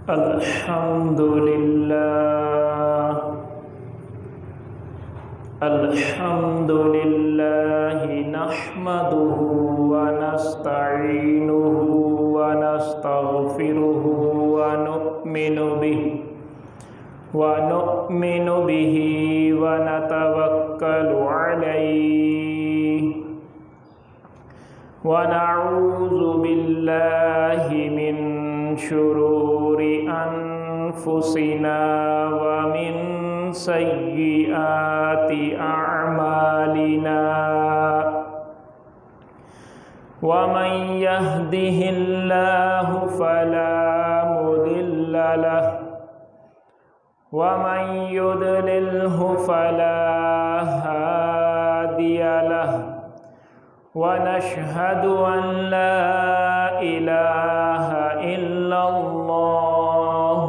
الحمد لله نحمده ونستعينه ونستغفره ونؤمن به ونتوكل عليه ونعوذ بالله من شرور أنفسنا ومن سيئات أعمالنا ومن يهده الله فلا مضل له ومن يضلله فلا هادي له ونشهد أن لا إله إلا الله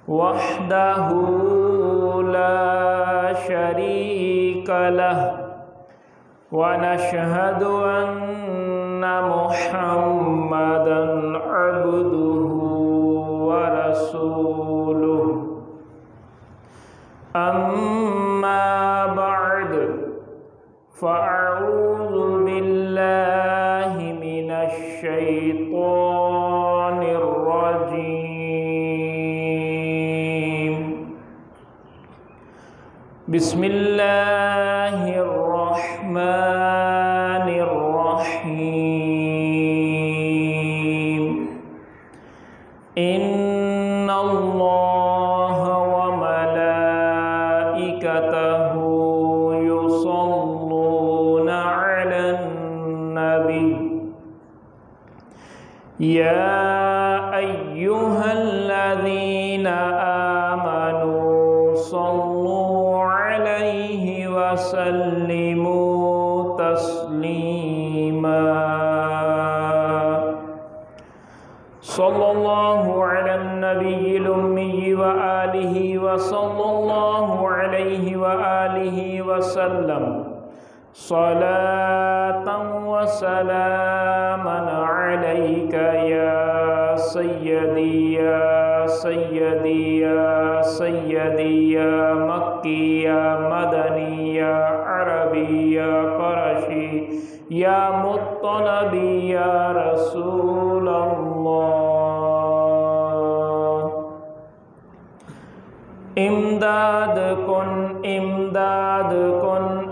وحده لا شريك له ونشهد أن محمدًا عبده ورسوله أما بعد فأعوذ بالله من الشيطان الرجيم بسم الله الرحمن الرحيم إن الله وملائكته يصلون على النبي يا أيها الذين آمنوا صلوا عليه وسلموا تسليما صلى الله على النبي الأمي وآله وصلى الله عليه وآله وسلم صلاة وسلاما عليك يا سيدي يا سيدي يا سيدي يا مكي يا مدني يا عربي يا قرشي يا مطلبي يا رسول الله امداد کن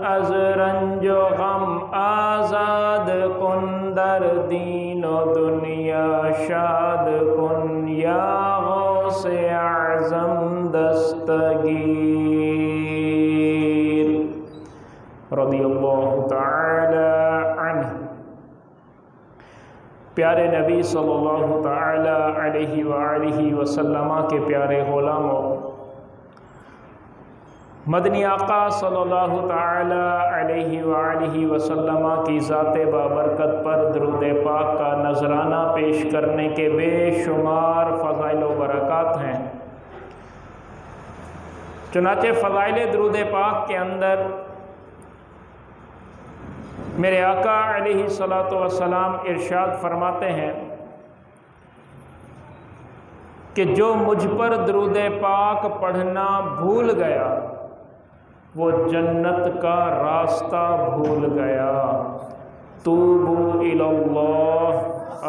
از رنج و غم آزاد کن در دین و دنیا شاد کن یا غوث اعظم دستگیر رضی اللہ تعالی عنہ۔ پیارے نبی صلی اللہ تعالی علیہ وآلہ وسلم کے پیارے غلاموں، مدنی آقا صلی اللہ تعالی علیہ وآلہ وسلم کی ذات بابرکت پر درود پاک کا نذرانہ پیش کرنے کے بے شمار فضائل و برکات ہیں۔ چنانچہ فضائل درود پاک کے اندر میرے آقا علیہ الصلاۃ والسلام ارشاد فرماتے ہیں کہ جو مجھ پر درود پاک پڑھنا بھول گیا وہ جنت کا راستہ بھول گیا۔ توبو الی اللہ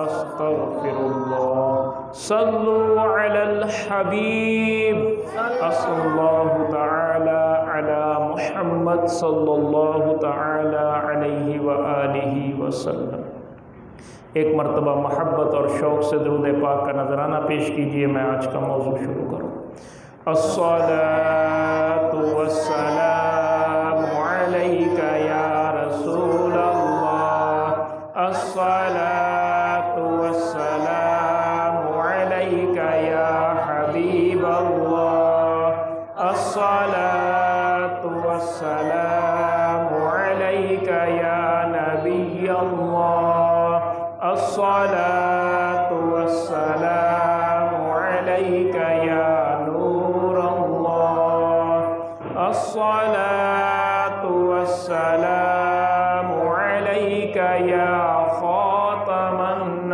استغفر اللہ صلو علی الحبیب صلی اللہ تعالی علی محمد صلی اللہ تعالی علیہ وآلہ وسلم۔ ایک مرتبہ محبت اور شوق سے درود پاک کا نذرانہ پیش کیجئے۔ میں آج کا موضوع شروع کروں۔ الصلاة والسلام عليك يا رسول الله الصلاة والسلام عليك يا حبيب الله الصلاة والسلام عليك يا نبي الله الصلاة والسلام عليك يا نور الله الصلاة والسلام عليك يا خاتم النبيين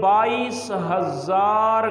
22,000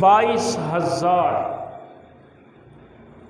22,000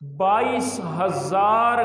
22,000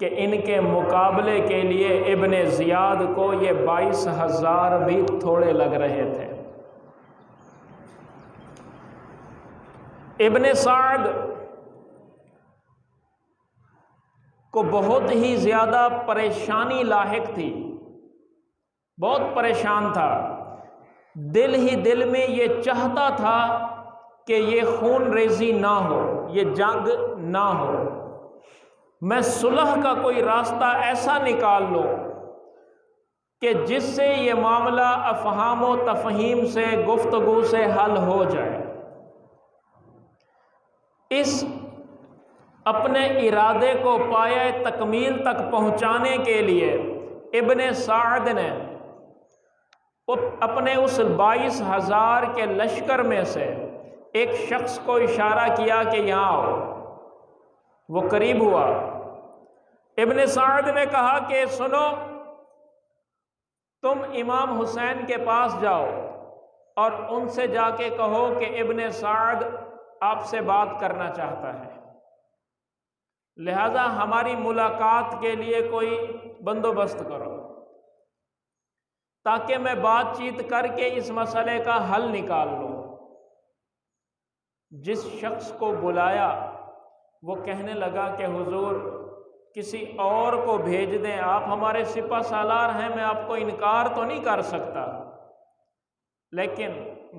کہ ان کے مقابلے کے لیے ابن زیاد کو یہ 22,000 بھی تھوڑے لگ رہے تھے۔ ابن سعد کو بہت ہی زیادہ پریشانی لاحق تھی، بہت پریشان تھا، دل ہی دل میں یہ چاہتا تھا کہ یہ خون ریزی نہ ہو، یہ جنگ نہ ہو، میں صلح کا کوئی راستہ ایسا نکال لوں کہ جس سے یہ معاملہ افہام و تفہیم سے، گفتگو سے حل ہو جائے۔ اس اپنے ارادے کو پایہ تکمیل تک پہنچانے کے لیے ابن سعد نے اپنے اس 22,000 کے لشکر میں سے ایک شخص کو اشارہ کیا کہ یہاں آؤ۔ وہ قریب ہوا، ابن سعد نے کہا کہ سنو، تم امام حسین کے پاس جاؤ اور ان سے جا کے کہو کہ ابن سعد آپ سے بات کرنا چاہتا ہے، لہذا ہماری ملاقات کے لیے کوئی بندوبست کرو تاکہ میں بات چیت کر کے اس مسئلے کا حل نکال لوں۔ جس شخص کو بلایا وہ کہنے لگا کہ حضور کسی اور کو بھیج دیں، آپ ہمارے سپہ سالار ہیں، میں آپ کو انکار تو نہیں کر سکتا، لیکن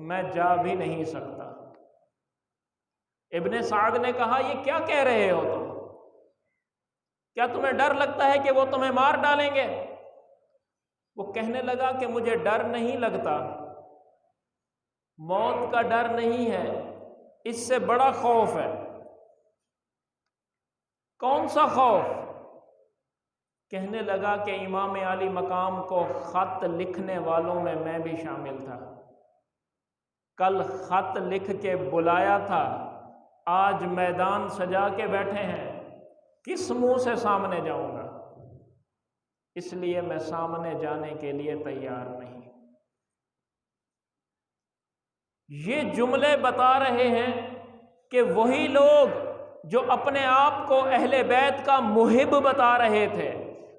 میں جا بھی نہیں سکتا۔ ابن سعد نے کہا یہ کیا کہہ رہے ہو تم؟ کیا تمہیں ڈر لگتا ہے کہ وہ تمہیں مار ڈالیں گے؟ وہ کہنے لگا کہ مجھے ڈر نہیں لگتا، موت کا ڈر نہیں ہے، اس سے بڑا خوف ہے۔ کون سا خوف؟ کہنے لگا کہ امام علی مقام کو خط لکھنے والوں میں میں بھی شامل تھا، کل خط لکھ کے بلایا تھا، آج میدان سجا کے بیٹھے ہیں، کس منہ سے سامنے جاؤں گا؟ اس لیے میں سامنے جانے کے لیے تیار نہیں۔ یہ جملے بتا رہے ہیں کہ وہی لوگ جو اپنے آپ کو اہل بیت کا محب بتا رہے تھے،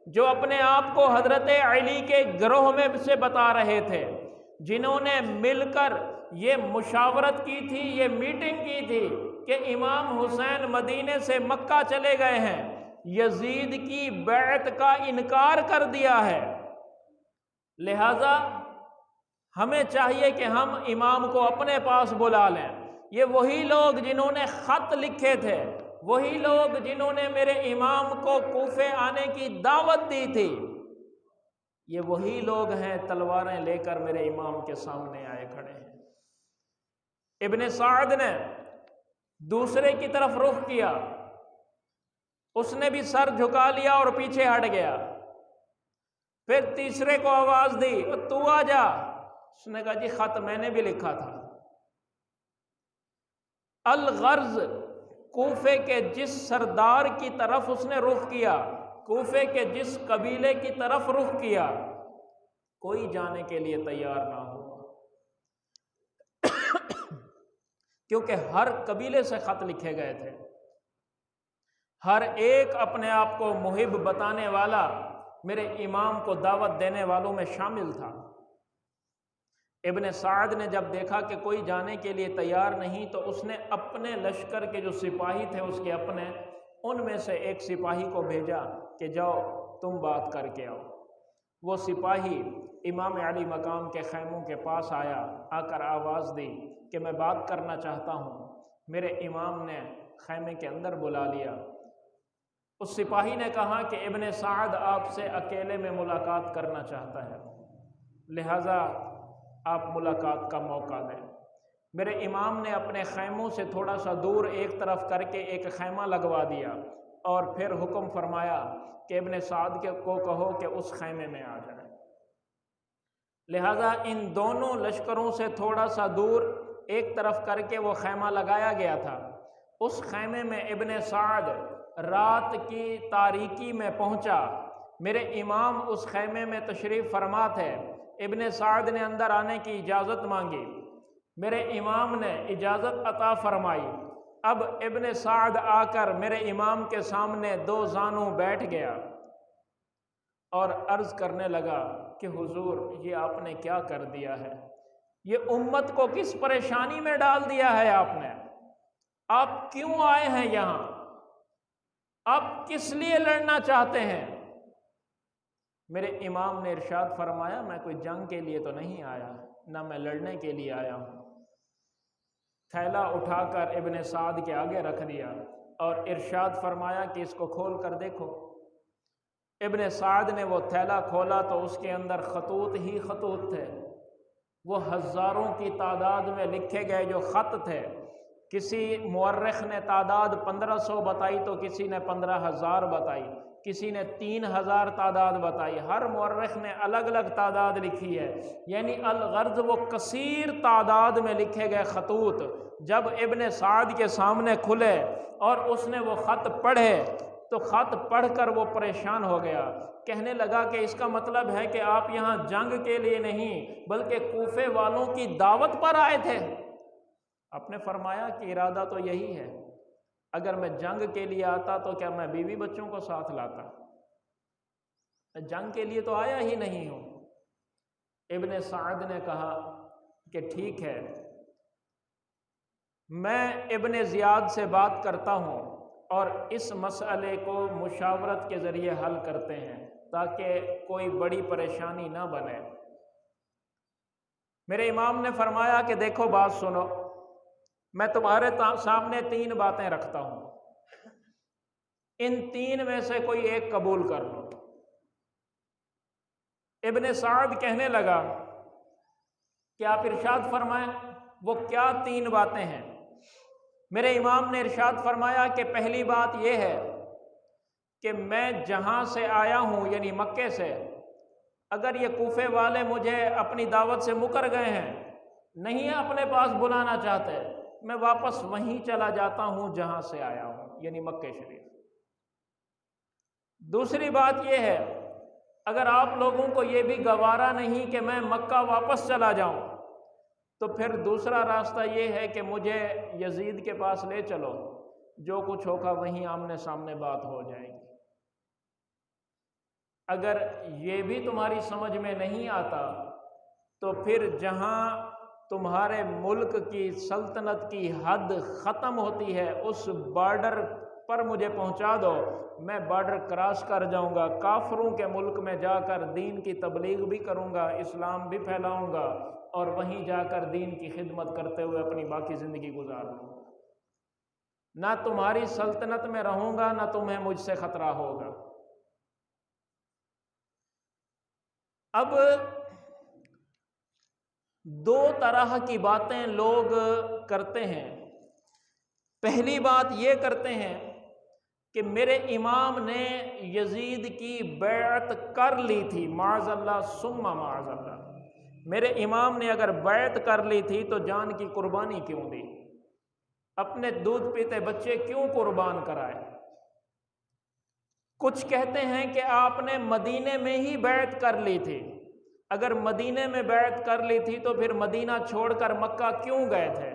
جو اپنے آپ کو حضرت علی کے گروہ میں سے بتا رہے تھے، جنہوں نے مل کر یہ مشاورت کی تھی، یہ میٹنگ کی تھی کہ امام حسین مدینے سے مکہ چلے گئے ہیں، یزید کی بیعت کا انکار کر دیا ہے، لہذا ہمیں چاہیے کہ ہم امام کو اپنے پاس بلا لیں۔ یہ وہی لوگ جنہوں نے خط لکھے تھے، وہی لوگ جنہوں نے میرے امام کو کوفے آنے کی دعوت دی تھی، یہ وہی لوگ ہیں تلواریں لے کر میرے امام کے سامنے آئے کھڑے ہیں۔ ابن سعد نے دوسرے کی طرف رخ کیا، اس نے بھی سر جھکا لیا اور پیچھے ہٹ گیا۔ پھر تیسرے کو آواز دی، تو آ جا۔ اس نے کہا جی خط میں نے بھی لکھا تھا۔ الغرض کوفے کے جس سردار کی طرف اس نے رخ کیا، کوفے کے جس قبیلے کی طرف رخ کیا، کوئی جانے کے لیے تیار نہ ہوا، کیونکہ ہر قبیلے سے خط لکھے گئے تھے، ہر ایک اپنے آپ کو محب بتانے والا میرے امام کو دعوت دینے والوں میں شامل تھا۔ ابن سعد نے جب دیکھا کہ کوئی جانے کے لیے تیار نہیں تو اس نے اپنے لشکر کے جو سپاہی تھے اس کے اپنے، ان میں سے ایک سپاہی کو بھیجا کہ جاؤ تم بات کر کے آؤ۔ وہ سپاہی امام علی مقام کے خیموں کے پاس آیا، آ کر آواز دی کہ میں بات کرنا چاہتا ہوں۔ میرے امام نے خیمے کے اندر بلا لیا۔ اس سپاہی نے کہا کہ ابن سعد آپ سے اکیلے میں ملاقات کرنا چاہتا ہے، لہذا آپ ملاقات کا موقع دیں۔ میرے امام نے اپنے خیموں سے تھوڑا سا دور ایک طرف کر کے ایک خیمہ لگوا دیا اور پھر حکم فرمایا کہ ابن سعد کو کہو کہ اس خیمے میں آ جائے۔ لہذا ان دونوں لشکروں سے تھوڑا سا دور ایک طرف کر کے وہ خیمہ لگایا گیا تھا۔ اس خیمے میں ابن سعد رات کی تاریکی میں پہنچا۔ میرے امام اس خیمے میں تشریف فرما تھے۔ ابن سعد نے اندر آنے کی اجازت مانگی، میرے امام نے اجازت عطا فرمائی۔ اب ابن سعد آ کر میرے امام کے سامنے دو زانوں بیٹھ گیا اور عرض کرنے لگا کہ حضور یہ آپ نے کیا کر دیا ہے، یہ امت کو کس پریشانی میں ڈال دیا ہے آپ نے، آپ کیوں آئے ہیں یہاں، آپ کس لیے لڑنا چاہتے ہیں؟ میرے امام نے ارشاد فرمایا میں کوئی جنگ کے لیے تو نہیں آیا، نہ میں لڑنے کے لیے آیا ہوں۔ تھیلا اٹھا کر ابن سعد کے آگے رکھ دیا اور ارشاد فرمایا کہ اس کو کھول کر دیکھو۔ ابن سعد نے وہ تھیلا کھولا تو اس کے اندر خطوط ہی خطوط تھے، وہ ہزاروں کی تعداد میں لکھے گئے جو خط تھے۔ کسی مورخ نے تعداد 1500 بتائی تو کسی نے 15,000 بتائی، کسی نے 3,000 تعداد بتائی، ہر مورخ نے الگ الگ تعداد لکھی ہے، یعنی الغرض وہ کثیر تعداد میں لکھے گئے خطوط جب ابن سعد کے سامنے کھلے اور اس نے وہ خط پڑھے تو خط پڑھ کر وہ پریشان ہو گیا، کہنے لگا کہ اس کا مطلب ہے کہ آپ یہاں جنگ کے لیے نہیں بلکہ کوفے والوں کی دعوت پر آئے تھے۔ آپ نے فرمایا کہ ارادہ تو یہی ہے، اگر میں جنگ کے لیے آتا تو کیا میں بیوی بچوں کو ساتھ لاتا؟ میں جنگ کے لیے تو آیا ہی نہیں ہوں۔ ابن سعد نے کہا کہ ٹھیک ہے، میں ابن زیاد سے بات کرتا ہوں اور اس مسئلے کو مشاورت کے ذریعے حل کرتے ہیں تاکہ کوئی بڑی پریشانی نہ بنے۔ میرے امام نے فرمایا کہ دیکھو بات سنو، میں تمہارے سامنے 3 باتیں رکھتا ہوں، ان 3 میں سے کوئی ایک قبول کر لو۔ ابن سعد کہنے لگا کہ آپ ارشاد فرمائیں وہ کیا 3 باتیں ہیں؟ میرے امام نے ارشاد فرمایا کہ پہلی بات یہ ہے کہ میں جہاں سے آیا ہوں یعنی مکے سے، اگر یہ کوفے والے مجھے اپنی دعوت سے مکر گئے ہیں، نہیں اپنے پاس بلانا چاہتے، میں واپس وہیں چلا جاتا ہوں جہاں سے آیا ہوں یعنی مکہ شریف۔ دوسری بات یہ ہے اگر آپ لوگوں کو یہ بھی گوارا نہیں کہ میں مکہ واپس چلا جاؤں تو پھر دوسرا راستہ یہ ہے کہ مجھے یزید کے پاس لے چلو، جو کچھ ہوگا وہیں آمنے سامنے بات ہو جائے گی۔ اگر یہ بھی تمہاری سمجھ میں نہیں آتا تو پھر جہاں تمہارے ملک کی سلطنت کی حد ختم ہوتی ہے اس بارڈر پر مجھے پہنچا دو، میں بارڈر کراس کر جاؤں گا، کافروں کے ملک میں جا کر دین کی تبلیغ بھی کروں گا، اسلام بھی پھیلاؤں گا اور وہیں جا کر دین کی خدمت کرتے ہوئے اپنی باقی زندگی گزاروں گا۔ نہ تمہاری سلطنت میں رہوں گا نہ تمہیں مجھ سے خطرہ ہوگا۔ اب 2 طرح کی باتیں لوگ کرتے ہیں۔ پہلی بات یہ کرتے ہیں کہ میرے امام نے یزید کی بیعت کر لی تھی، معاذ اللہ ثم معاذ اللہ، میرے امام نے اگر بیعت کر لی تھی تو جان کی قربانی کیوں دی، اپنے دودھ پیتے بچے کیوں قربان کرائے؟ کچھ کہتے ہیں کہ آپ نے مدینے میں ہی بیعت کر لی تھی، اگر مدینے میں بیعت کر لی تھی تو پھر مدینہ چھوڑ کر مکہ کیوں گئے تھے؟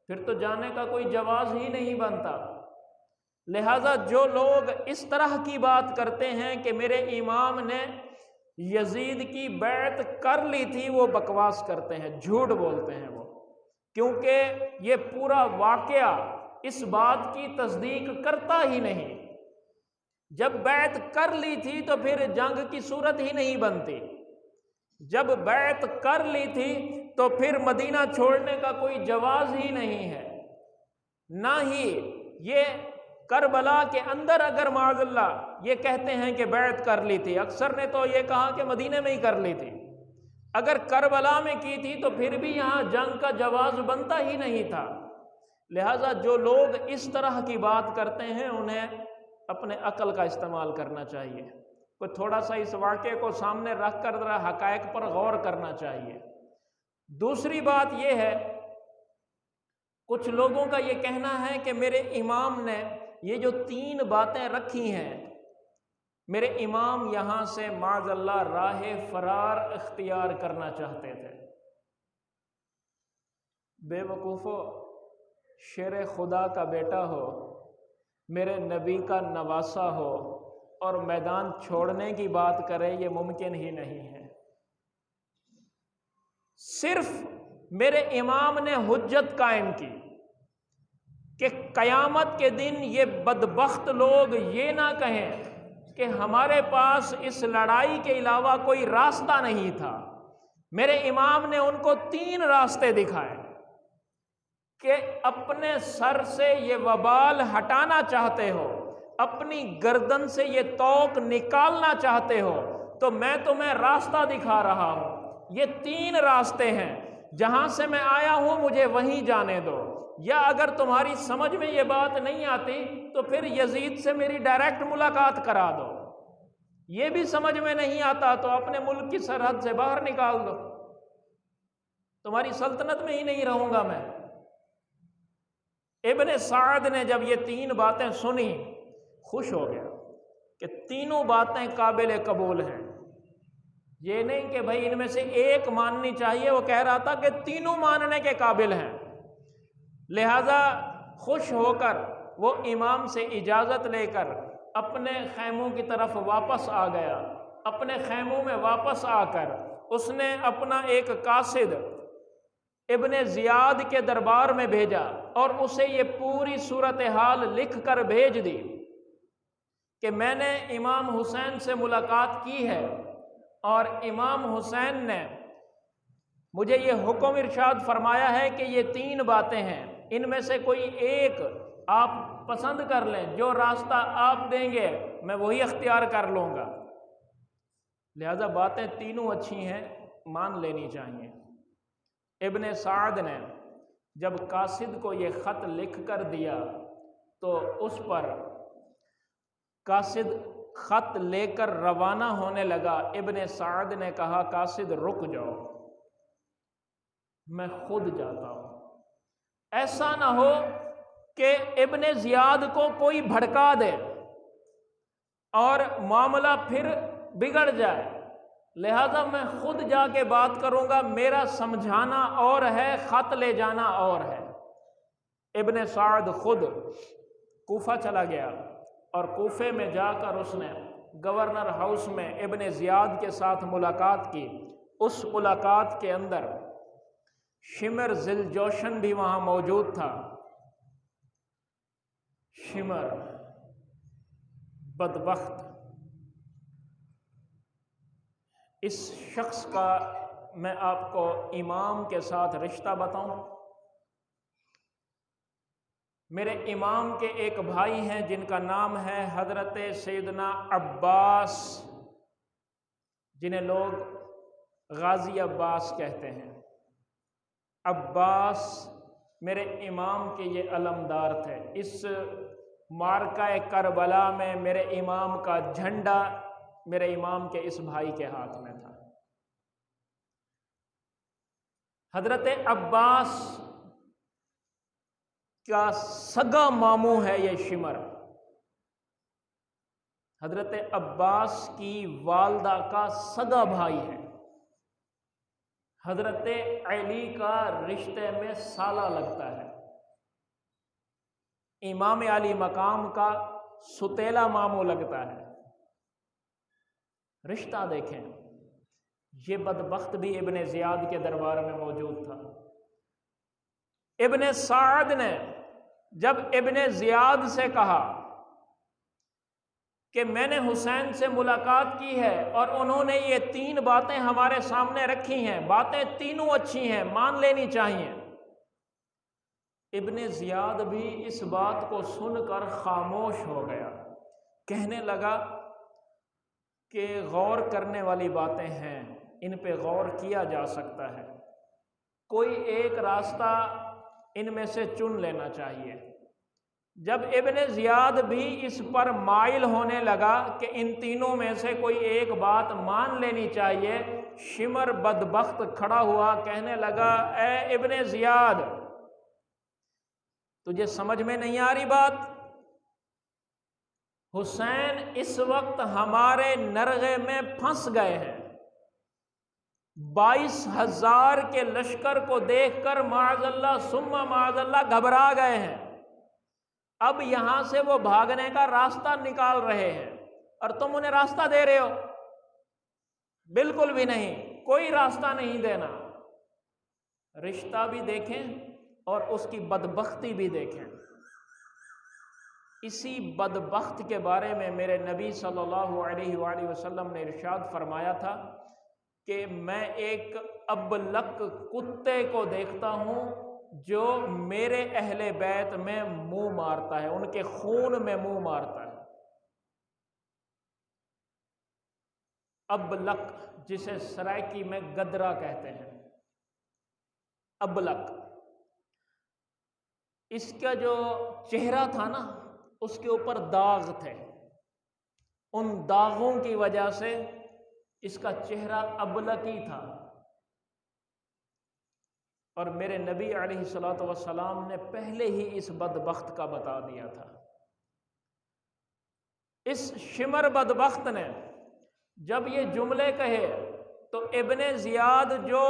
پھر تو جانے کا کوئی جواز ہی نہیں بنتا۔ لہٰذا جو لوگ اس طرح کی بات کرتے ہیں کہ میرے امام نے یزید کی بیعت کر لی تھی، وہ بکواس کرتے ہیں، جھوٹ بولتے ہیں وہ، کیونکہ یہ پورا واقعہ اس بات کی تصدیق کرتا ہی نہیں۔ جب بیعت کر لی تھی تو پھر جنگ کی صورت ہی نہیں بنتی، جب بیعت کر لی تھی تو پھر مدینہ چھوڑنے کا کوئی جواز ہی نہیں ہے، نہ ہی یہ کربلا کے اندر اگر معاذ اللہ یہ کہتے ہیں کہ بیعت کر لی تھی، اکثر نے تو یہ کہا کہ مدینے میں ہی کر لی تھی، اگر کربلا میں کی تھی تو پھر بھی یہاں جنگ کا جواز بنتا ہی نہیں تھا۔ لہٰذا جو لوگ اس طرح کی بات کرتے ہیں انہیں اپنے عقل کا استعمال کرنا چاہیے، کوئی تھوڑا سا اس واقعے کو سامنے رکھ کر ذرا حقائق پر غور کرنا چاہیے۔ دوسری بات یہ ہے کچھ لوگوں کا یہ کہنا ہے کہ میرے امام نے یہ جو 3 باتیں رکھی ہیں، میرے امام یہاں سے معاذ اللہ راہ فرار اختیار کرنا چاہتے تھے۔ بے وقوفو، شیر خدا کا بیٹا ہو، میرے نبی کا نواسا ہو اور میدان چھوڑنے کی بات کرے، یہ ممکن ہی نہیں ہے۔ صرف میرے امام نے حجت قائم کی کہ قیامت کے دن یہ بدبخت لوگ یہ نہ کہیں کہ ہمارے پاس اس لڑائی کے علاوہ کوئی راستہ نہیں تھا۔ میرے امام نے ان کو 3 راستے دکھائے کہ اپنے سر سے یہ وبال ہٹانا چاہتے ہو، اپنی گردن سے یہ توق نکالنا چاہتے ہو تو میں تمہیں راستہ دکھا رہا ہوں۔ یہ 3 راستے ہیں، جہاں سے میں آیا ہوں مجھے وہیں جانے دو، یا اگر تمہاری سمجھ میں یہ بات نہیں آتی تو پھر یزید سے میری ڈائریکٹ ملاقات کرا دو، یہ بھی سمجھ میں نہیں آتا تو اپنے ملک کی سرحد سے باہر نکال دو، تمہاری سلطنت میں ہی نہیں رہوں گا میں۔ ابن سعد نے جب یہ 3 باتیں سنی خوش ہو گیا کہ تینوں باتیں قابل قبول ہیں، یہ نہیں کہ بھائی ان میں سے ایک ماننی چاہیے، وہ کہہ رہا تھا کہ تینوں ماننے کے قابل ہیں۔ لہذا خوش ہو کر وہ امام سے اجازت لے کر اپنے خیموں کی طرف واپس آ گیا۔ اپنے خیموں میں واپس آ کر اس نے اپنا ایک قاصد ابن زیاد کے دربار میں بھیجا اور اسے یہ پوری صورتحال لکھ کر بھیج دی کہ میں نے امام حسین سے ملاقات کی ہے اور امام حسین نے مجھے یہ حکم ارشاد فرمایا ہے کہ یہ 3 باتیں ہیں، ان میں سے کوئی ایک آپ پسند کر لیں، جو راستہ آپ دیں گے میں وہی اختیار کر لوں گا۔ لہذا باتیں تینوں اچھی ہیں، مان لینی چاہیے۔ ابن سعد نے جب قاصد کو یہ خط لکھ کر دیا تو اس پر قاصد خط لے کر روانہ ہونے لگا۔ ابن سعد نے کہا قاصد رک جاؤ، میں خود جاتا ہوں، ایسا نہ ہو کہ ابن زیاد کو کوئی بھڑکا دے اور معاملہ پھر بگڑ جائے، لہذا میں خود جا کے بات کروں گا، میرا سمجھانا اور ہے، خط لے جانا اور ہے۔ ابن سعد خود کوفہ چلا گیا اور کوفے میں جا کر اس نے گورنر ہاؤس میں ابن زیاد کے ساتھ ملاقات کی۔ اس ملاقات کے اندر شمر ذی الجوشن بھی وہاں موجود تھا۔ شمر بدبخت، اس شخص کا میں آپ کو امام کے ساتھ رشتہ بتاؤں۔ میرے امام کے ایک بھائی ہیں جن کا نام ہے حضرت سیدنا عباس، جنہیں لوگ غازی عباس کہتے ہیں۔ عباس میرے امام کے یہ علمدار تھے۔ اس معرکہ کربلا میں میرے امام کا جھنڈا میرے امام کے اس بھائی کے ہاتھ میں تھا۔ حضرت عباس کا سگا ماموں ہے یہ شمر۔ حضرت عباس کی والدہ کا سگا بھائی ہے۔ حضرت علی کا رشتے میں سالہ لگتا ہے۔ امام علی مقام کا ستیلا ماموں لگتا ہے۔ رشتہ دیکھیں، یہ بدبخت بھی ابن زیاد کے دربار میں موجود تھا۔ ابن سعد نے جب ابن زیاد سے کہا کہ میں نے حسین سے ملاقات کی ہے اور انہوں نے یہ 3 باتیں ہمارے سامنے رکھی ہیں، باتیں تینوں اچھی ہیں، مان لینی چاہیے، ابن زیاد بھی اس بات کو سن کر خاموش ہو گیا۔ کہنے لگا کہ غور کرنے والی باتیں ہیں، ان پہ غور کیا جا سکتا ہے، کوئی ایک راستہ ان میں سے چن لینا چاہیے۔ جب ابن زیاد بھی اس پر مائل ہونے لگا کہ ان تینوں میں سے کوئی ایک بات مان لینی چاہیے، شمر بدبخت کھڑا ہوا، کہنے لگا اے ابن زیاد، تجھے سمجھ میں نہیں آ رہی بات؟ حسین اس وقت ہمارے نرغے میں پھنس گئے ہیں، 22,000 کے لشکر کو دیکھ کر معاذ اللہ ثم معاذ اللہ گھبرا گئے ہیں۔ اب یہاں سے وہ بھاگنے کا راستہ نکال رہے ہیں اور تم انہیں راستہ دے رہے ہو؟ بالکل بھی نہیں، کوئی راستہ نہیں دینا۔ رشتہ بھی دیکھیں اور اس کی بدبختی بھی دیکھیں۔ اسی بدبخت کے بارے میں میرے نبی صلی اللہ علیہ وآلہ وسلم نے ارشاد فرمایا تھا کہ میں ایک ابلق کتے کو دیکھتا ہوں جو میرے اہل بیت میں منہ مارتا ہے، ان کے خون میں منہ مارتا ہے۔ ابلق، جسے سرائکی میں گدرا کہتے ہیں، ابلق۔ اس کا جو چہرہ تھا نا، اس کے اوپر داغ تھے، ان داغوں کی وجہ سے اس کا چہرہ ابلقی تھا۔ اور میرے نبی علیہ الصلوۃ والسلام نے پہلے ہی اس بدبخت کا بتا دیا تھا۔ اس شمر بدبخت نے جب یہ جملے کہے تو ابن زیاد جو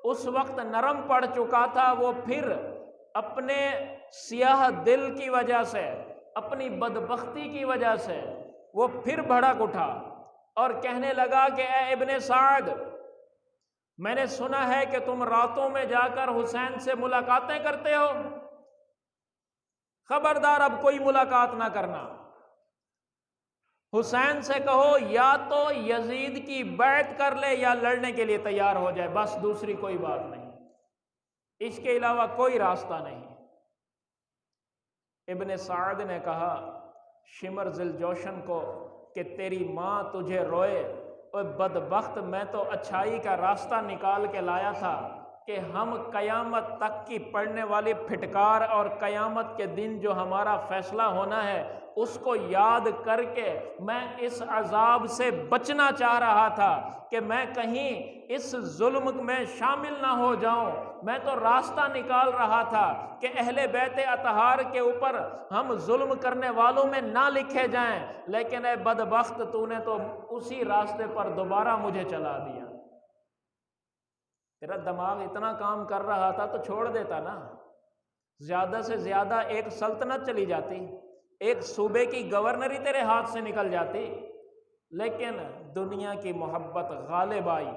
اس وقت نرم پڑ چکا تھا، وہ پھر اپنے سیاہ دل کی وجہ سے، اپنی بدبختی کی وجہ سے وہ پھر بھڑک اٹھا اور کہنے لگا کہ اے ابن سعد، میں نے سنا ہے کہ تم راتوں میں جا کر حسین سے ملاقاتیں کرتے ہو، خبردار اب کوئی ملاقات نہ کرنا۔ حسین سے کہو یا تو یزید کی بیعت کر لے یا لڑنے کے لیے تیار ہو جائے، بس دوسری کوئی بات نہیں، اس کے علاوہ کوئی راستہ نہیں۔ ابن سعد نے کہا شمر ذی الجوشن کو کہ تیری ماں تجھے روئے، اور بدبخت، میں تو اچھائی کا راستہ نکال کے لایا تھا کہ ہم قیامت تک کی پڑنے والی پھٹکار اور قیامت کے دن جو ہمارا فیصلہ ہونا ہے اس کو یاد کر کے میں اس عذاب سے بچنا چاہ رہا تھا کہ میں کہیں اس ظلم میں شامل نہ ہو جاؤں۔ میں تو راستہ نکال رہا تھا کہ اہل بیت اطہار کے اوپر ہم ظلم کرنے والوں میں نہ لکھے جائیں، لیکن اے بدبخت، تو نے تو اسی راستے پر دوبارہ مجھے چلا دیا۔ تیرا دماغ اتنا کام کر رہا تھا تو چھوڑ دیتا نا، زیادہ سے زیادہ ایک سلطنت چلی جاتی، ایک صوبے کی گورنری تیرے ہاتھ سے نکل جاتی، لیکن دنیا کی محبت غالب آئی۔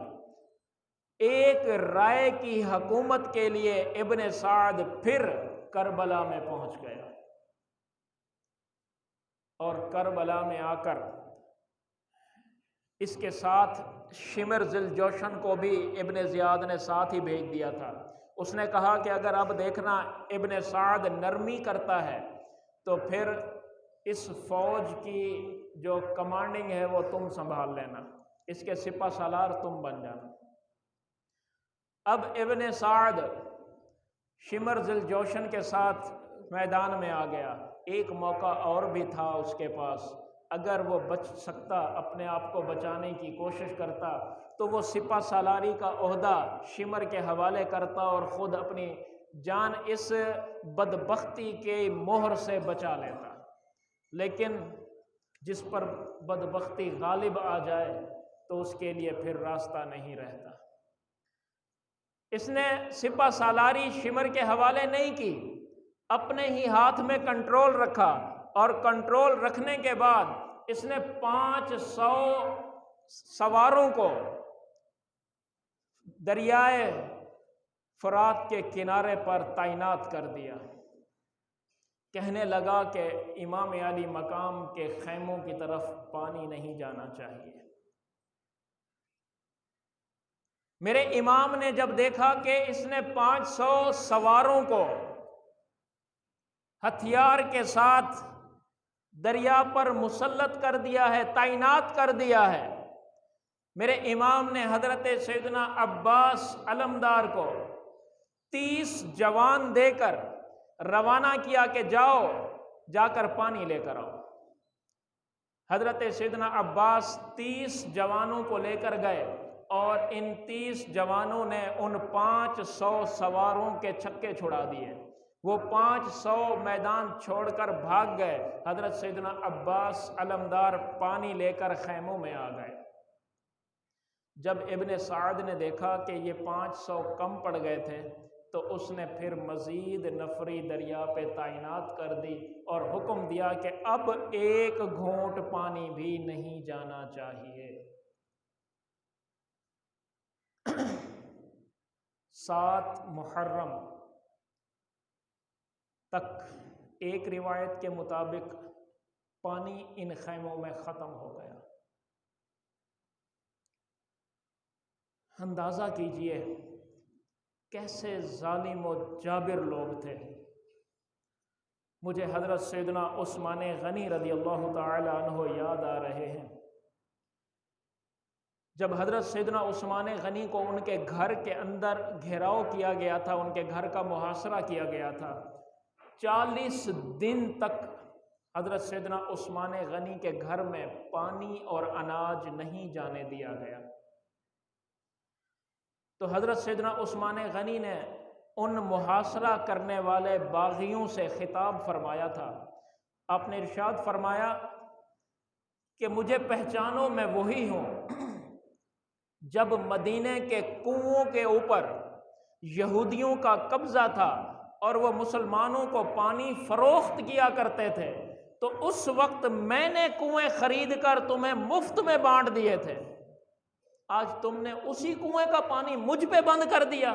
ایک رائے کی حکومت کے لیے ابن سعد پھر کربلا میں پہنچ گیا، اور کربلا میں آ کر اس کے ساتھ شمر ذی الجوشن کو بھی ابن زیاد نے ساتھ ہی بھیج دیا تھا۔ اس نے کہا کہ اگر اب دیکھنا ابن سعد نرمی کرتا ہے تو پھر اس فوج کی جو کمانڈنگ ہے وہ تم سنبھال لینا، اس کے سپہ سالار تم بن جانا۔ اب ابن سعد شمر ذی الجوشن کے ساتھ میدان میں آ گیا۔ ایک موقع اور بھی تھا اس کے پاس، اگر وہ بچ سکتا، اپنے آپ کو بچانے کی کوشش کرتا تو وہ سپہ سالاری کا عہدہ شمر کے حوالے کرتا اور خود اپنی جان اس بدبختی کے مہر سے بچا لیتا، لیکن جس پر بدبختی غالب آ جائے تو اس کے لیے پھر راستہ نہیں رہتا۔ اس نے سپہ سالاری شمر کے حوالے نہیں کی، اپنے ہی ہاتھ میں کنٹرول رکھا، اور کنٹرول رکھنے کے بعد اس نے 500 سواروں کو دریائے فرات کے کنارے پر تعینات کر دیا۔ کہنے لگا کہ امام علی مقام کے خیموں کی طرف پانی نہیں جانا چاہیے۔ میرے امام نے جب دیکھا کہ اس نے 500 سواروں کو ہتھیار کے ساتھ دریا پر مسلط کر دیا ہے، تعینات کر دیا ہے، میرے امام نے حضرت سیدنا عباس علمدار کو 30 جوان دے کر روانہ کیا کہ جاؤ، جا کر پانی لے کر آؤ۔ حضرت سیدنا عباس 30 جوانوں کو لے کر گئے، اور ان 30 جوانوں نے ان 500 سواروں کے چھکے چھڑا دیے۔ وہ 500 میدان چھوڑ کر بھاگ گئے۔ حضرت سیدنا عباس علمدار پانی لے کر خیموں میں آ گئے۔ جب ابن سعد نے دیکھا کہ یہ 500 کم پڑ گئے تھے تو اس نے پھر مزید نفری دریا پہ تعینات کر دی اور حکم دیا کہ اب ایک گھونٹ پانی بھی نہیں جانا چاہیے۔ 7 محرم تک ایک روایت کے مطابق پانی ان خیموں میں ختم ہو گیا۔ اندازہ کیجئے کیسے ظالم و جابر لوگ تھے۔ مجھے حضرت سیدنا عثمان غنی رضی اللہ تعالی عنہ یاد آ رہے ہیں۔ جب حضرت سیدنا عثمان غنی کو ان کے گھر کے اندر گھیراؤ کیا گیا تھا، ان کے گھر کا محاصرہ کیا گیا تھا، 40 دن تک حضرت سیدنا عثمان غنی کے گھر میں پانی اور اناج نہیں جانے دیا گیا۔ تو حضرت سیدنا عثمان غنی نے ان محاصرہ کرنے والے باغیوں سے خطاب فرمایا تھا۔ آپ نے ارشاد فرمایا کہ مجھے پہچانو، میں وہی ہوں جب مدینے کے کنوؤں کے اوپر یہودیوں کا قبضہ تھا اور وہ مسلمانوں کو پانی فروخت کیا کرتے تھے، تو اس وقت میں نے کنویں خرید کر تمہیں مفت میں بانٹ دیے تھے۔ آج تم نے اسی کنویں کا پانی مجھ پہ بند کر دیا،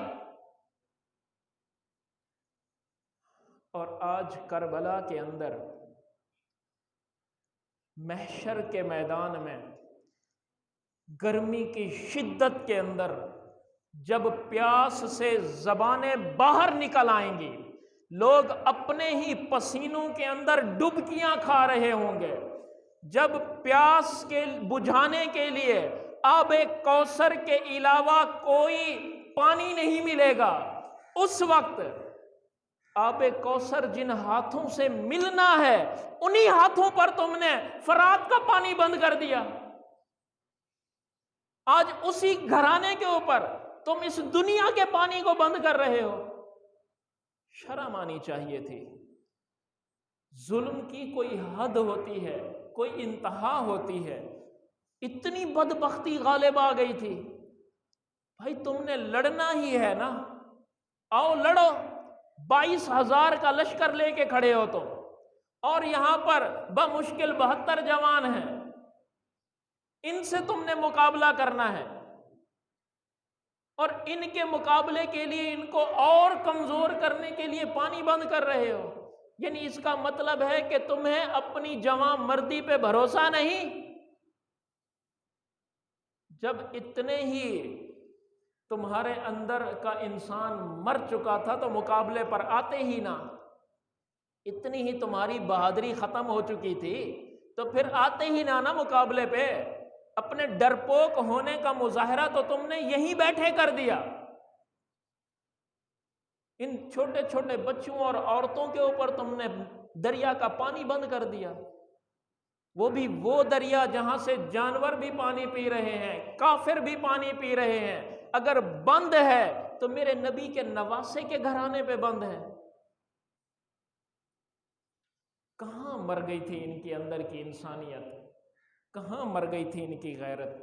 اور آج کربلا کے اندر محشر کے میدان میں گرمی کی شدت کے اندر جب پیاس سے زبانیں باہر نکل آئیں گی، لوگ اپنے ہی پسینوں کے اندر ڈبکیاں کھا رہے ہوں گے، جب پیاس کے بجھانے کے لیے آب کوثر کے علاوہ کوئی پانی نہیں ملے گا، اس وقت آب کوثر جن ہاتھوں سے ملنا ہے انہی ہاتھوں پر تم نے فرات کا پانی بند کر دیا۔ آج اسی گھرانے کے اوپر تم اس دنیا کے پانی کو بند کر رہے ہو۔ شرم آنی چاہیے تھی۔ ظلم کی کوئی حد ہوتی ہے، کوئی انتہا ہوتی ہے۔ اتنی بدبختی غالب آ گئی تھی۔ بھائی تم نے لڑنا ہی ہے نا، آؤ لڑو۔ 22,000 کا لشکر لے کے کھڑے ہو تم، اور یہاں پر بمشکل 72 جوان ہیں، ان سے تم نے مقابلہ کرنا ہے، اور ان کے مقابلے کے لیے ان کو اور کمزور کرنے کے لیے پانی بند کر رہے ہو۔ یعنی اس کا مطلب ہے کہ تمہیں اپنی جوان مردی پہ بھروسہ نہیں۔ جب اتنے ہی تمہارے اندر کا انسان مر چکا تھا تو مقابلے پر آتے ہی نہ، اتنی ہی تمہاری بہادری ختم ہو چکی تھی تو پھر آتے ہی نہ مقابلے پہ۔ اپنے ڈرپوک ہونے کا مظاہرہ تو تم نے یہیں بیٹھے کر دیا۔ ان چھوٹے چھوٹے بچوں اور عورتوں کے اوپر تم نے دریا کا پانی بند کر دیا، وہ بھی وہ دریا جہاں سے جانور بھی پانی پی رہے ہیں، کافر بھی پانی پی رہے ہیں۔ اگر بند ہے تو میرے نبی کے نواسے کے گھرانے پہ بند ہے۔ کہاں مر گئی تھی ان کے اندر کی انسانیت؟ کہاں مر گئی تھی ان کی غیرت؟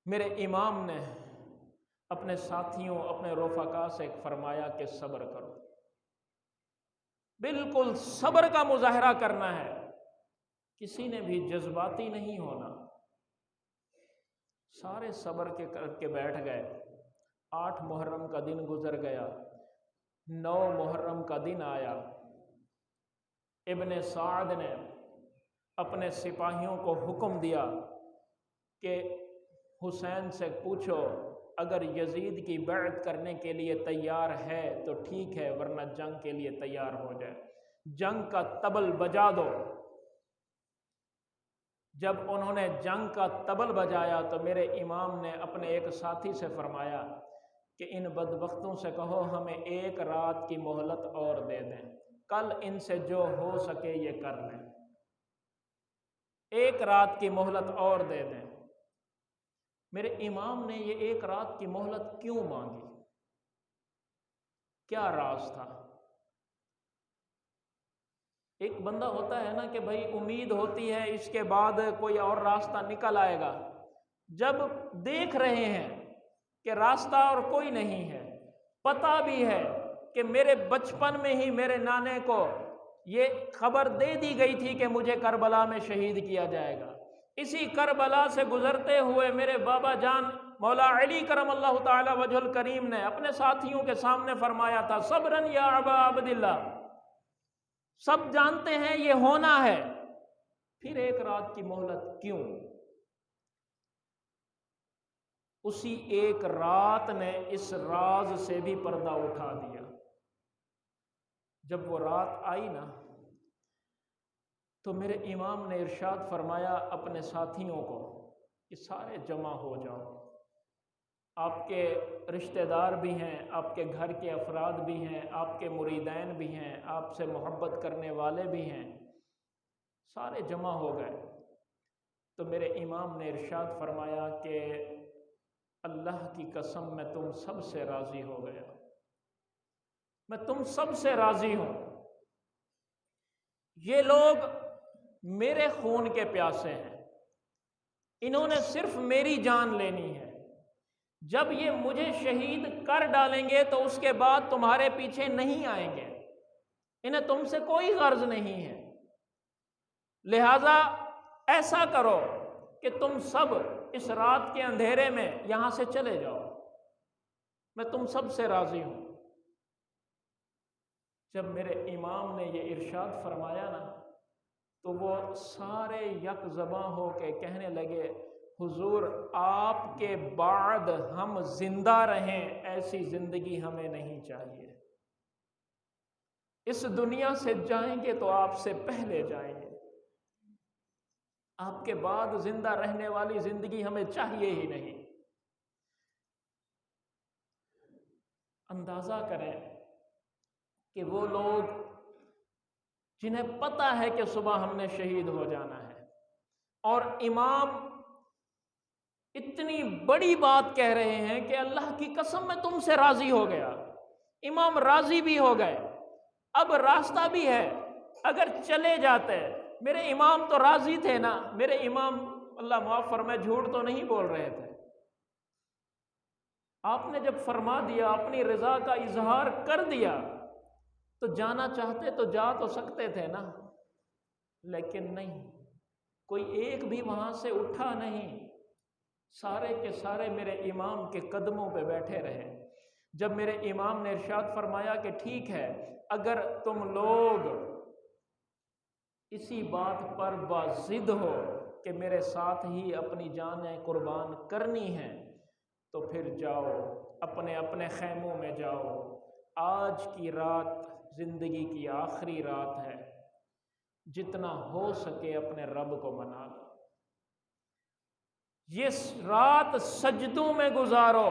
میرے امام نے اپنے ساتھیوں، اپنے رفقا سے فرمایا کہ صبر کرو، بالکل صبر کا مظاہرہ کرنا ہے، کسی نے بھی جذباتی نہیں ہونا۔ سارے صبر کے کر کے بیٹھ گئے۔ 8 محرم کا دن گزر گیا، 9 محرم کا دن آیا۔ ابن سعد نے اپنے سپاہیوں کو حکم دیا کہ حسین سے پوچھو، اگر یزید کی بیعت کرنے کے لیے تیار ہے تو ٹھیک ہے، ورنہ جنگ کے لیے تیار ہو جائے، جنگ کا طبل بجا دو۔ جب انہوں نے جنگ کا طبل بجایا تو میرے امام نے اپنے ایک ساتھی سے فرمایا کہ ان بدبختوں سے کہو ہمیں 1 رات کی مہلت اور دے دیں، کل ان سے جو ہو سکے یہ کر لیں، 1 رات کی مہلت اور دے دیں۔ میرے امام نے یہ 1 رات کی مہلت کیوں مانگی؟ کیا راز تھا؟ ایک بندہ ہوتا ہے نا کہ بھائی امید ہوتی ہے اس کے بعد کوئی اور راستہ نکل آئے گا، جب دیکھ رہے ہیں کہ راستہ اور کوئی نہیں ہے، پتہ بھی ہے کہ میرے بچپن میں ہی میرے نانے کو یہ خبر دے دی گئی تھی کہ مجھے کربلا میں شہید کیا جائے گا، اسی کربلا سے گزرتے ہوئے میرے بابا جان مولا علی کرم اللہ تعالی وجہ الکریم نے اپنے ساتھیوں کے سامنے فرمایا تھا، صبرن یا ابا عبداللہ، سب جانتے ہیں یہ ہونا ہے، پھر ایک رات کی مہلت کیوں؟ اسی ایک رات نے اس راز سے بھی پردہ اٹھا دیا۔ جب وہ رات آئی نا تو میرے امام نے ارشاد فرمایا اپنے ساتھیوں کو کہ سارے جمع ہو جاؤ، آپ کے رشتہ دار بھی ہیں، آپ کے گھر کے افراد بھی ہیں، آپ کے مریدین بھی ہیں، آپ سے محبت کرنے والے بھی ہیں، سارے جمع ہو گئے۔ تو میرے امام نے ارشاد فرمایا کہ اللہ کی قسم میں تم سب سے راضی ہو گیا، میں تم سب سے راضی ہوں، یہ لوگ میرے خون کے پیاسے ہیں، انہوں نے صرف میری جان لینی ہے، جب یہ مجھے شہید کر ڈالیں گے تو اس کے بعد تمہارے پیچھے نہیں آئیں گے، انہیں تم سے کوئی غرض نہیں ہے، لہذا ایسا کرو کہ تم سب اس رات کے اندھیرے میں یہاں سے چلے جاؤ، میں تم سب سے راضی ہوں۔ جب میرے امام نے یہ ارشاد فرمایا نا تو وہ سارے یک زباں ہو کے کہنے لگے، حضور آپ کے بعد ہم زندہ رہیں، ایسی زندگی ہمیں نہیں چاہیے، اس دنیا سے جائیں گے تو آپ سے پہلے جائیں گے، آپ کے بعد زندہ رہنے والی زندگی ہمیں چاہیے ہی نہیں۔ اندازہ کریں کہ وہ لوگ جنہیں پتہ ہے کہ صبح ہم نے شہید ہو جانا ہے، اور امام اتنی بڑی بات کہہ رہے ہیں کہ اللہ کی قسم میں تم سے راضی ہو گیا، امام راضی بھی ہو گئے، اب راستہ بھی ہے، اگر چلے جاتے، میرے امام تو راضی تھے نا، میرے امام اللہ معاف فرمائے جھوٹ تو نہیں بول رہے تھے، آپ نے جب فرما دیا، اپنی رضا کا اظہار کر دیا تو جانا چاہتے تو جا تو سکتے تھے نا، لیکن نہیں، کوئی ایک بھی وہاں سے اٹھا نہیں، سارے کے سارے میرے امام کے قدموں پہ بیٹھے رہے۔ جب میرے امام نے ارشاد فرمایا کہ ٹھیک ہے، اگر تم لوگ اسی بات پر باضد ہو کہ میرے ساتھ ہی اپنی جانیں قربان کرنی ہیں تو پھر جاؤ، اپنے اپنے خیموں میں جاؤ، آج کی رات زندگی کی آخری رات ہے، جتنا ہو سکے اپنے رب کو منا لو، یہ رات سجدوں میں گزارو،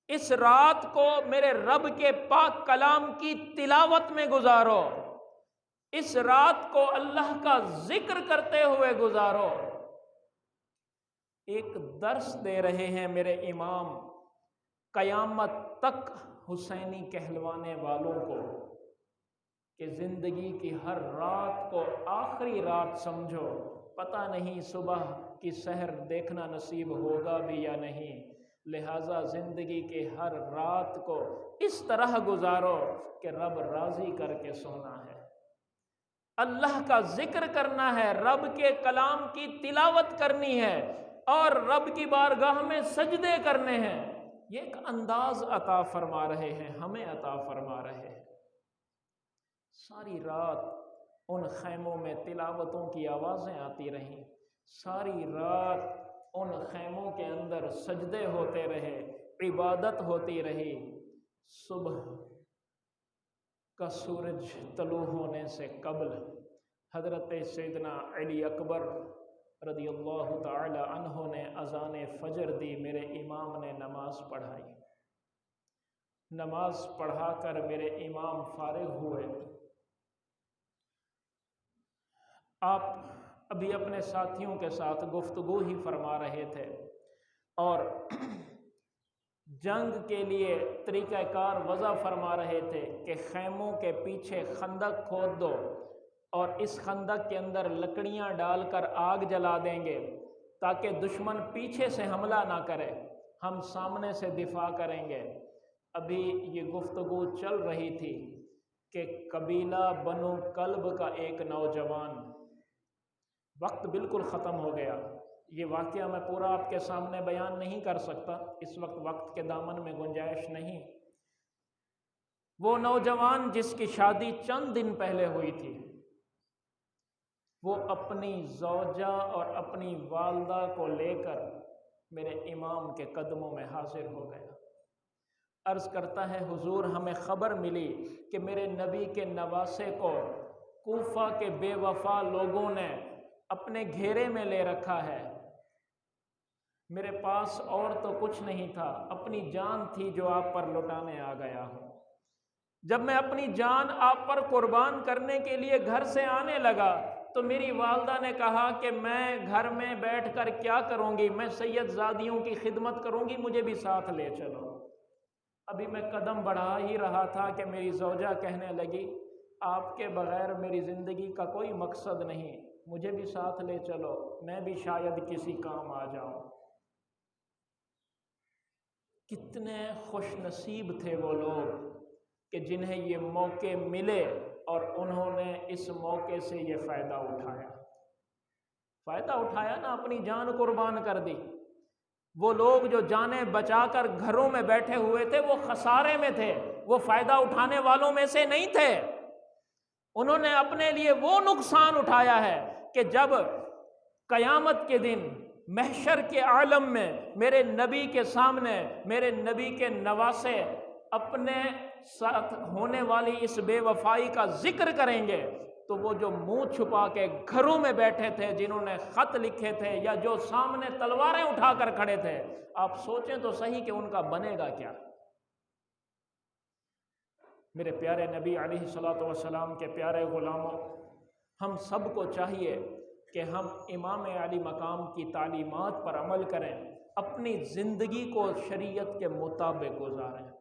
اس رات کو میرے رب کے پاک کلام کی تلاوت میں گزارو، اس رات کو اللہ کا ذکر کرتے ہوئے گزارو۔ ایک درس دے رہے ہیں میرے امام قیامت تک حسینی کہلوانے والوں کو کہ زندگی کی ہر رات کو آخری رات سمجھو، پتہ نہیں صبح کی سحر دیکھنا نصیب ہوگا بھی یا نہیں، لہٰذا زندگی کے ہر رات کو اس طرح گزارو کہ رب راضی کر کے سونا ہے، اللہ کا ذکر کرنا ہے، رب کے کلام کی تلاوت کرنی ہے اور رب کی بارگاہ میں سجدے کرنے ہیں۔ یہ ایک انداز عطا فرما رہے ہیں، ہمیں عطا فرما رہے ہیں۔ ساری رات ان خیموں میں تلاوتوں کی آوازیں آتی رہیں، ساری رات ان خیموں کے اندر سجدے ہوتے رہے، عبادت ہوتی رہی، صبح کا سورج طلوع ہونے سے قبل حضرت سیدنا علی اکبر رضی اللہ تعالی عنہ نے اذان فجر دی، میرے امام نے نماز پڑھائی، نماز پڑھا کر میرے امام فارغ ہوئے، آپ ابھی اپنے ساتھیوں کے ساتھ گفتگو ہی فرما رہے تھے اور جنگ کے لیے طریقہ کار وضع فرما رہے تھے کہ خیموں کے پیچھے خندق کھود دو اور اس خندق کے اندر لکڑیاں ڈال کر آگ جلا دیں گے تاکہ دشمن پیچھے سے حملہ نہ کرے، ہم سامنے سے دفاع کریں گے۔ ابھی یہ گفتگو چل رہی تھی کہ قبیلہ بنو کلب کا ایک نوجوان، وقت بالکل ختم ہو گیا، یہ واقعہ میں پورا آپ کے سامنے بیان نہیں کر سکتا، اس وقت کے دامن میں گنجائش نہیں۔ وہ نوجوان جس کی شادی چند دن پہلے ہوئی تھی، وہ اپنی زوجہ اور اپنی والدہ کو لے کر میرے امام کے قدموں میں حاضر ہو گیا۔ عرض کرتا ہے حضور ہمیں خبر ملی کہ میرے نبی کے نواسے کو کوفہ کے بے وفا لوگوں نے اپنے گھیرے میں لے رکھا ہے، میرے پاس اور تو کچھ نہیں تھا، اپنی جان تھی جو آپ پر لٹانے آ گیا ہوں۔ جب میں اپنی جان آپ پر قربان کرنے کے لیے گھر سے آنے لگا تو میری والدہ نے کہا کہ میں گھر میں بیٹھ کر کیا کروں گی، میں سید زادیوں کی خدمت کروں گی، مجھے بھی ساتھ لے چلو۔ ابھی میں قدم بڑھا ہی رہا تھا کہ میری زوجہ کہنے لگی آپ کے بغیر میری زندگی کا کوئی مقصد نہیں، مجھے بھی ساتھ لے چلو، میں بھی شاید کسی کام آ جاؤں۔ کتنے خوش نصیب تھے وہ لوگ کہ جنہیں یہ موقع ملے اور انہوں نے اس موقع سے یہ فائدہ اٹھایا نا، اپنی جان قربان کر دی۔ وہ لوگ جو جانیں بچا کر گھروں میں بیٹھے ہوئے تھے وہ خسارے میں تھے، وہ فائدہ اٹھانے والوں میں سے نہیں تھے۔ انہوں نے اپنے لیے وہ نقصان اٹھایا ہے کہ جب قیامت کے دن محشر کے عالم میں میرے نبی کے سامنے میرے نبی کے نواسے اپنے ساتھ ہونے والی اس بے وفائی کا ذکر کریں گے تو وہ جو منہ چھپا کے گھروں میں بیٹھے تھے، جنہوں نے خط لکھے تھے یا جو سامنے تلواریں اٹھا کر کھڑے تھے، آپ سوچیں تو صحیح کہ ان کا بنے گا کیا۔ میرے پیارے نبی علیہ الصلوۃ والسلام کے پیارے غلاموں، ہم سب کو چاہیے کہ ہم امام علی مقام کی تعلیمات پر عمل کریں، اپنی زندگی کو شریعت کے مطابق گزاریں۔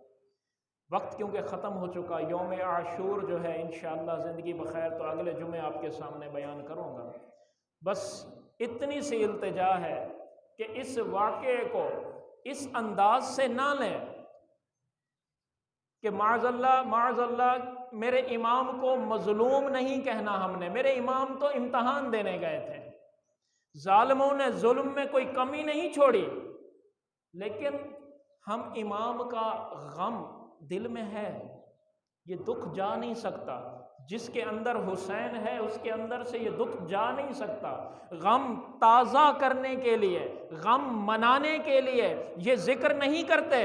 وقت کیونکہ ختم ہو چکا، یوم عاشور جو ہے انشاءاللہ زندگی بخیر تو اگلے جمعے آپ کے سامنے بیان کروں گا۔ بس اتنی سی التجا ہے کہ اس واقعے کو اس انداز سے نہ لیں کہ معاذ اللہ میرے امام کو مظلوم نہیں کہنا ہم نے، میرے امام تو امتحان دینے گئے تھے، ظالموں نے ظلم میں کوئی کمی نہیں چھوڑی، لیکن ہم امام کا غم دل میں ہے، یہ دکھ جا نہیں سکتا۔ جس کے اندر حسین ہے اس کے اندر سے یہ دکھ جا نہیں سکتا۔ غم تازہ کرنے کے لیے، غم منانے کے لیے یہ ذکر نہیں کرتے،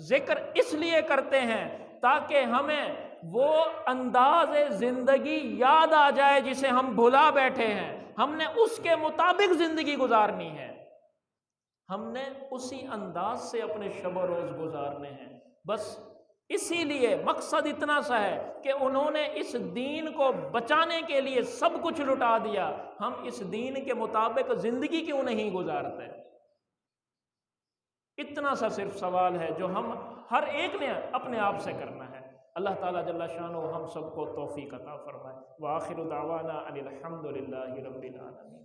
ذکر اس لیے کرتے ہیں تاکہ ہمیں وہ انداز زندگی یاد آ جائے جسے ہم بھلا بیٹھے ہیں۔ ہم نے اس کے مطابق زندگی گزارنی ہے، ہم نے اسی انداز سے اپنے شب و روز گزارنے ہیں۔ بس اسی لیے مقصد اتنا سا ہے کہ انہوں نے اس دین کو بچانے کے لیے سب کچھ لٹا دیا، ہم اس دین کے مطابق زندگی کیوں نہیں گزارتے؟ اتنا سا صرف سوال ہے جو ہم ہر ایک نے اپنے آپ سے کرنا ہے۔ اللہ تعالیٰ جل شانہ ہم سب کو توفیق عطا فرمائے۔ وآخر دعوانا ان الحمد للہ رب العالمین۔